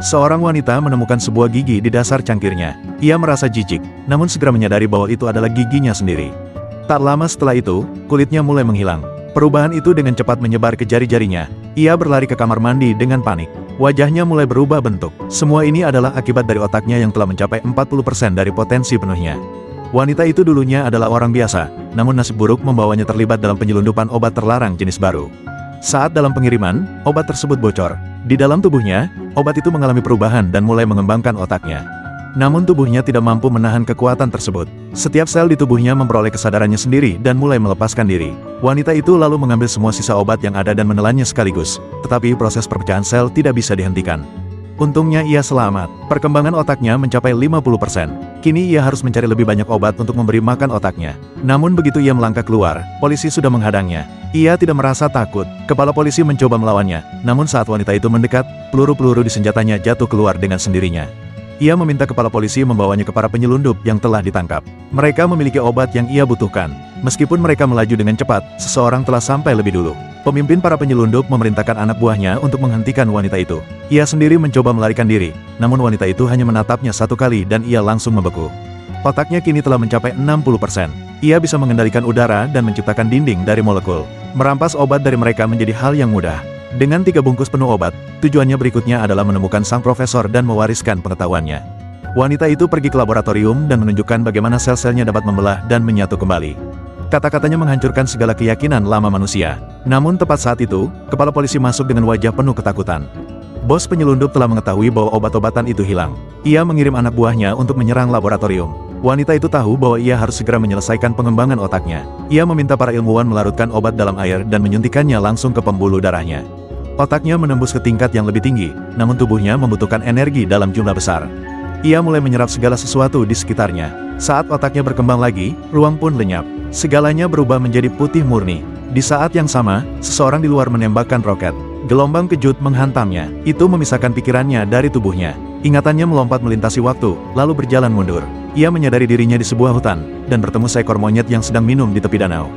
Seorang wanita menemukan sebuah gigi di dasar cangkirnya. Ia merasa jijik, namun segera menyadari bahwa itu adalah giginya sendiri. Tak lama setelah itu, kulitnya mulai menghilang. Perubahan itu dengan cepat menyebar ke jari-jarinya. Ia berlari ke kamar mandi dengan panik. Wajahnya mulai berubah bentuk. Semua ini adalah akibat dari otaknya yang telah mencapai 40% dari potensi penuhnya. Wanita itu dulunya adalah orang biasa, namun nasib buruk membawanya terlibat dalam penyelundupan obat terlarang jenis baru. Saat dalam pengiriman, obat tersebut bocor. Di dalam tubuhnya, obat itu mengalami perubahan dan mulai mengembangkan otaknya. Namun tubuhnya tidak mampu menahan kekuatan tersebut. Setiap sel di tubuhnya memperoleh kesadarannya sendiri dan mulai melepaskan diri. Wanita itu lalu mengambil semua sisa obat yang ada dan menelannya sekaligus. Tetapi proses perpecahan sel tidak bisa dihentikan. Untungnya ia selamat. Perkembangan otaknya mencapai 50%. Kini ia harus mencari lebih banyak obat untuk memberi makan otaknya. Namun begitu ia melangkah keluar, polisi sudah menghadangnya. Ia tidak merasa takut. Kepala polisi mencoba melawannya. Namun saat wanita itu mendekat, peluru-peluru di senjatanya jatuh keluar dengan sendirinya. Ia meminta kepala polisi membawanya ke para penyelundup yang telah ditangkap. Mereka memiliki obat yang ia butuhkan. Meskipun mereka melaju dengan cepat, seseorang telah sampai lebih dulu. Pemimpin para penyelundup memerintahkan anak buahnya untuk menghentikan wanita itu. Ia sendiri mencoba melarikan diri, namun wanita itu hanya menatapnya satu kali dan ia langsung membeku. Otaknya kini telah mencapai 60%. Ia bisa mengendalikan udara dan menciptakan dinding dari molekul. Merampas obat dari mereka menjadi hal yang mudah. Dengan 3 bungkus penuh obat, tujuannya berikutnya adalah menemukan sang profesor dan mewariskan pengetahuannya. Wanita itu pergi ke laboratorium dan menunjukkan bagaimana sel-selnya dapat membelah dan menyatu kembali. Kata-katanya menghancurkan segala keyakinan lama manusia. Namun tepat saat itu, kepala polisi masuk dengan wajah penuh ketakutan. Bos penyelundup telah mengetahui bahwa obat-obatan itu hilang. Ia mengirim anak buahnya untuk menyerang laboratorium. Wanita itu tahu bahwa ia harus segera menyelesaikan pengembangan otaknya. Ia meminta para ilmuwan melarutkan obat dalam air dan menyuntikkannya langsung ke pembuluh darahnya. Otaknya menembus ke tingkat yang lebih tinggi, namun tubuhnya membutuhkan energi dalam jumlah besar. Ia mulai menyerap segala sesuatu di sekitarnya. Saat otaknya berkembang lagi, ruang pun lenyap. Segalanya berubah menjadi putih murni. Di saat yang sama, seseorang di luar menembakkan roket. Gelombang kejut menghantamnya. Itu memisahkan pikirannya dari tubuhnya. Ingatannya melompat melintasi waktu, lalu berjalan mundur. Ia menyadari dirinya di sebuah hutan, dan bertemu seekor monyet yang sedang minum di tepi danau.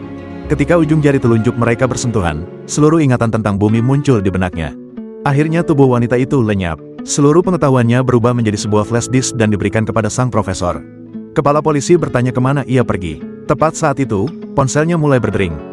Ketika ujung jari telunjuk mereka bersentuhan, seluruh ingatan tentang bumi muncul di benaknya. Akhirnya tubuh wanita itu lenyap. Seluruh pengetahuannya berubah menjadi sebuah flash disk dan diberikan kepada sang profesor. Kepala polisi bertanya kemana ia pergi. Tepat saat itu, ponselnya mulai berdering.